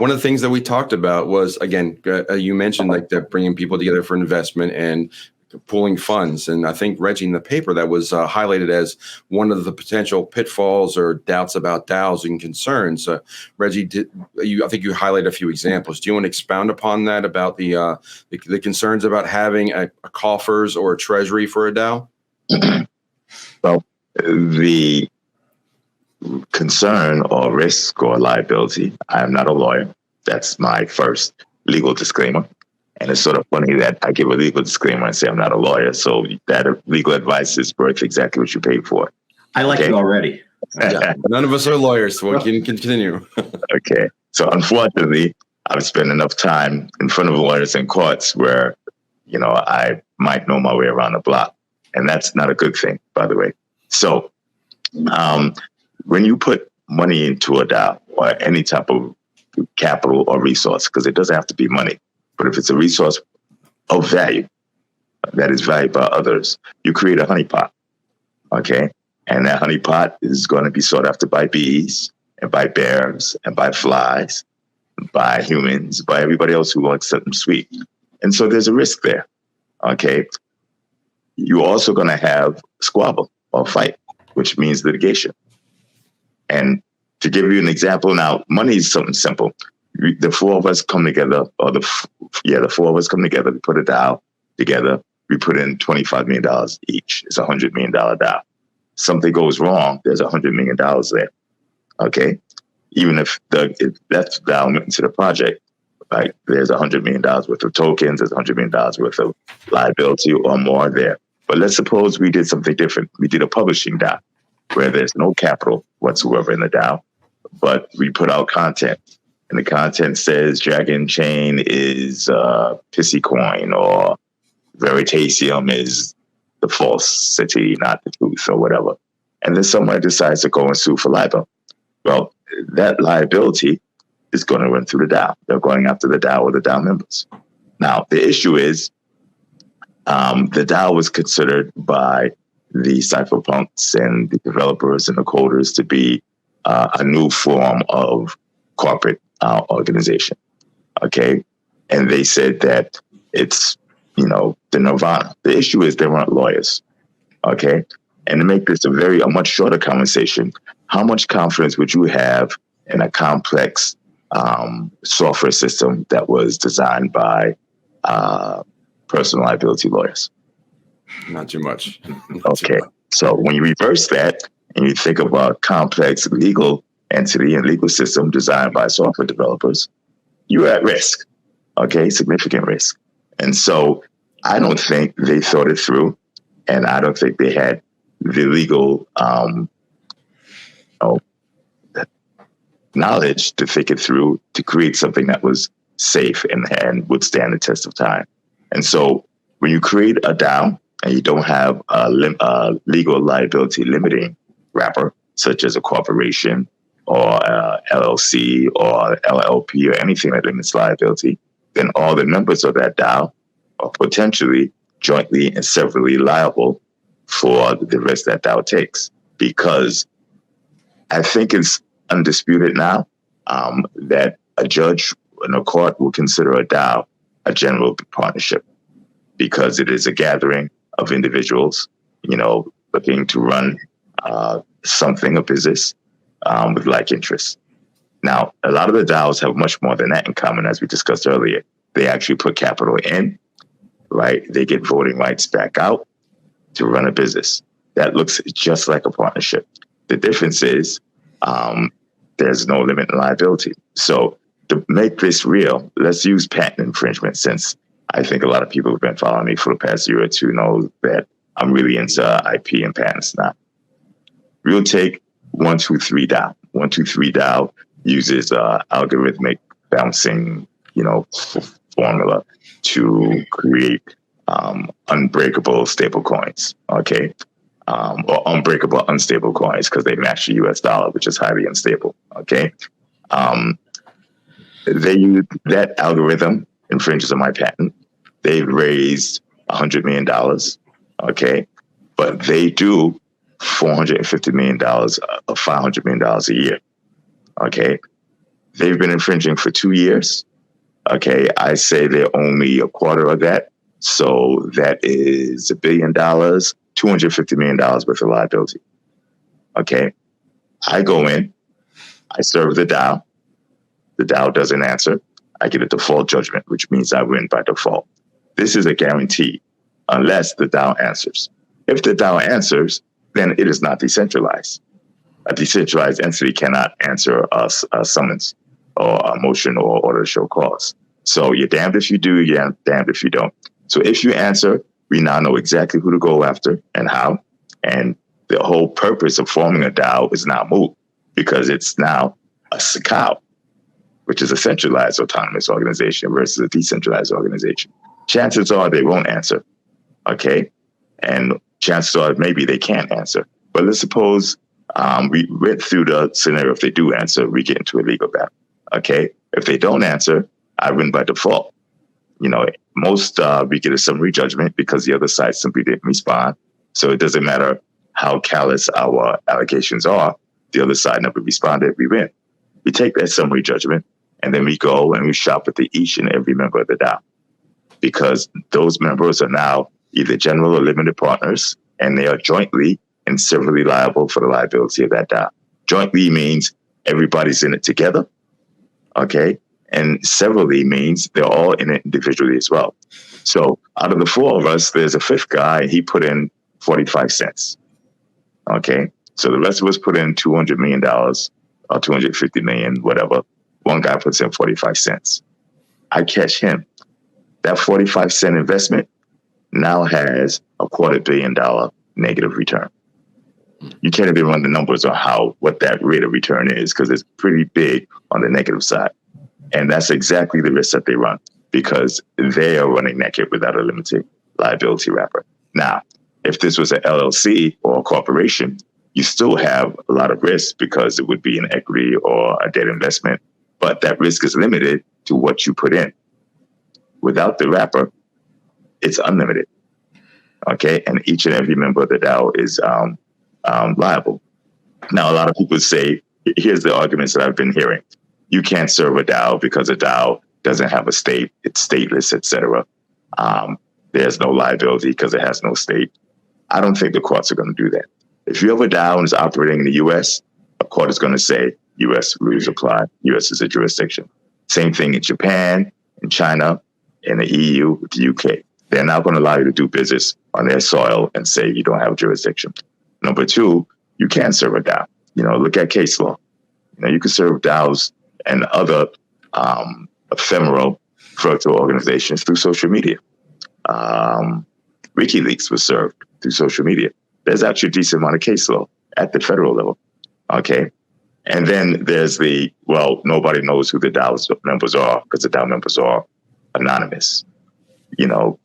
one of the things that we talked about was, again, you mentioned like that bringing people together for investment and pooling funds. And I think, Reggie, in the paper that was highlighted as one of the potential pitfalls or doubts about DAOs and concerns. Reggie, I think you highlighted a few examples. Do you want to expound upon that, about the concerns about having a coffers or a treasury for a DAO? Well, the concern or risk or liability, I am not a lawyer. That's my first legal disclaimer. And it's sort of funny that I give a legal disclaimer and say I'm not a lawyer. So that legal advice is worth exactly what you paid for. I like it already. Yeah. None of us are lawyers, so we can continue. Okay. So unfortunately, I've spent enough time in front of lawyers in courts where, I might know my way around the block. And that's not a good thing, by the way. So when you put money into a DAO or any type of capital or resource, because it doesn't have to be money, but if it's a resource of value that is valued by others, you create a honeypot, okay? And that honeypot is going to be sought after by bees and by bears and by flies, by humans, by everybody else who wants something sweet. And so there's a risk there, okay? You're also going to have squabble or fight, which means litigation. And to give you an example, now, money is something simple. The four of us come together, the four of us come together, we put a DAO together, we put in $25 million each. It's a $100 million DAO. Something goes wrong, there's $100 million there, okay? Even if that's DAO into the project, like there's $100 million worth of tokens, there's $100 million worth of liability or more there. But let's suppose we did something different. We did a publishing DAO where there's no capital whatsoever in the DAO, but we put out content. And the content says Dragon Chain is pissy coin, or Veritaseum is the falsity, not the truth, or whatever. And then someone decides to go and sue for libel. Well, that liability is going to run through the DAO. They're going after the DAO or the DAO members. Now, the issue is the DAO was considered by the cypherpunks and the developers and the coders to be a new form of corporate organization, okay? And they said that it's, the nirvana. The issue is they weren't lawyers, okay? And to make this a much shorter conversation, how much confidence would you have in a complex software system that was designed by personal liability lawyers? Not too much. Okay. So when you reverse that and you think about a complex legal entity and legal system designed by software developers, you're at risk, okay? Significant risk. And so I don't think they thought it through, and I don't think they had the legal knowledge to think it through to create something that was safe and would stand the test of time. And so when you create a DAO and you don't have a legal liability limiting wrapper, such as a corporation or LLC or LLP or anything that limits liability, then all the members of that DAO are potentially jointly and severally liable for the risk that DAO takes. Because I think it's undisputed now that a judge in a court will consider a DAO a general partnership, because it is a gathering of individuals, looking to run something, a business, with like interests. Now, a lot of the DAOs have much more than that in common, as we discussed earlier. They actually put capital in, right? They get voting rights back out to run a business. That looks just like a partnership. The difference is there's no limit in liability. So to make this real, let's use patent infringement, since I think a lot of people who've been following me for the past year or two know that I'm really into IP and patents now. We'll take 123 DAO. 123 DAO uses algorithmic bouncing, formula to create unbreakable stable coins, okay? Or unbreakable unstable coins, because they match the US dollar, which is highly unstable, okay? They use that algorithm, infringes on my patent. They've raised $100 million, okay? But they do $450 million or $500 million a year, okay? They've been infringing for 2 years. Okay, I say they owe me a quarter of that. So that is $1 billion, $250 million worth of liability. Okay, I go in, I serve the DAO. The DAO doesn't answer. I get a default judgment, which means I win by default. This is a guarantee unless the DAO answers. If the DAO answers, then it is not decentralized. A decentralized entity cannot answer a summons or a motion or order to show cause. So you're damned if you do, you're damned if you don't. So if you answer, we now know exactly who to go after and how. And the whole purpose of forming a DAO is now moot because it's now a SACAO, which is a centralized autonomous organization versus a decentralized organization. Chances are they won't answer, okay? And chances are maybe they can't answer. But let's suppose we went through the scenario. If they do answer, we get into a legal battle, okay? If they don't answer, I win by default. You know, most we get a summary judgment because the other side simply didn't respond. So it doesn't matter how callous our allegations are. The other side never responded. We win. We take that summary judgment and then we go and we shop at each and every member of the DAO because those members are now either general or limited partners and they are jointly and severally liable for the liability of that DAO. Jointly means everybody's in it together, okay? And severally means they're all in it individually as well. So out of the four of us, there's a fifth guy. He put in 45 cents. Okay. So the rest of us put in $200 million or 250 million, whatever. One guy puts in 45 cents. I catch him. That 45-cent investment now has a $250 million negative return. You can't even run the numbers on what that rate of return is because it's pretty big on the negative side. And that's exactly the risk that they run because they are running naked without a limited liability wrapper. Now, if this was an LLC or a corporation, you still have a lot of risk because it would be an equity or a debt investment, but that risk is limited to what you put in. Without the wrapper, it's unlimited. Okay, and each and every member of the DAO is liable. Now, a lot of people say, here's the arguments that I've been hearing. You can't serve a DAO because a DAO doesn't have a state, it's stateless, etc. There's no liability because it has no state. I don't think the courts are going to do that. If you have a DAO and is operating in the U.S., a court is going to say U.S. rules apply. U.S. is a jurisdiction. Same thing in Japan, in China, in the EU, the UK. They're not going to allow you to do business on their soil and say you don't have jurisdiction. Number two, you can serve a DAO. You know, look at case law. You know, you can serve DAOs and other ephemeral virtual organizations through social media. WikiLeaks was served through social media. There's actually a decent amount of case law at the federal level. Okay. And then there's nobody knows who the DAO members are because the DAO members are anonymous. You know,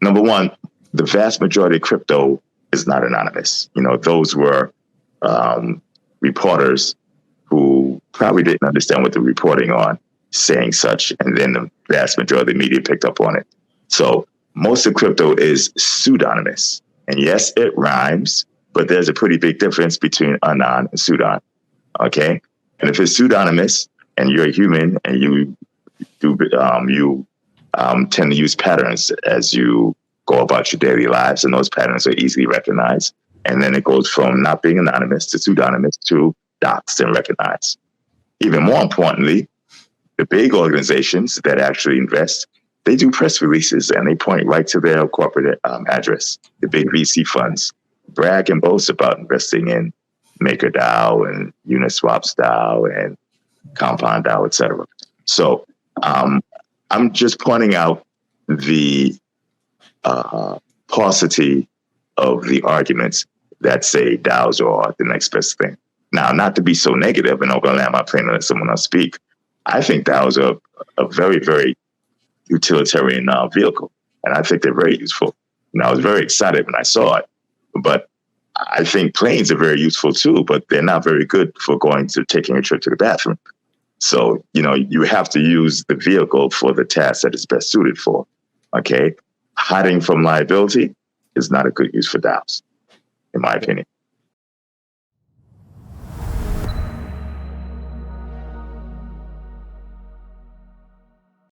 number one, the vast majority of crypto is not anonymous. You know, those were reporters who probably didn't understand what they're reporting on, saying such, and then the vast majority of the media picked up on it. So most of crypto is pseudonymous. And yes, it rhymes, but there's a pretty big difference between anon and pseudon. Okay? And if it's pseudonymous and you're a human and you tend to use patterns as you go about your daily lives, and those patterns are easily recognized. And then it goes from not being anonymous to pseudonymous to doxed and recognized. Even more importantly, the big organizations that actually invest, they do press releases and they point right to their corporate address. The big VC funds brag and boast about investing in MakerDAO and Uniswap's DAO and Compound DAO, et cetera. So I'm just pointing out the paucity of the arguments that say DAOs are the next best thing. Now, not to be so negative, and I'm going to land my plane and let someone else speak, I think DAOs are a very, very utilitarian vehicle, and I think they're very useful. And I was very excited when I saw it, but I think planes are very useful too, but they're not very good for taking a trip to the bathroom. So, you know, you have to use the vehicle for the task that it's best suited for. Okay. Hiding from liability is not a good use for DAOs, in my opinion.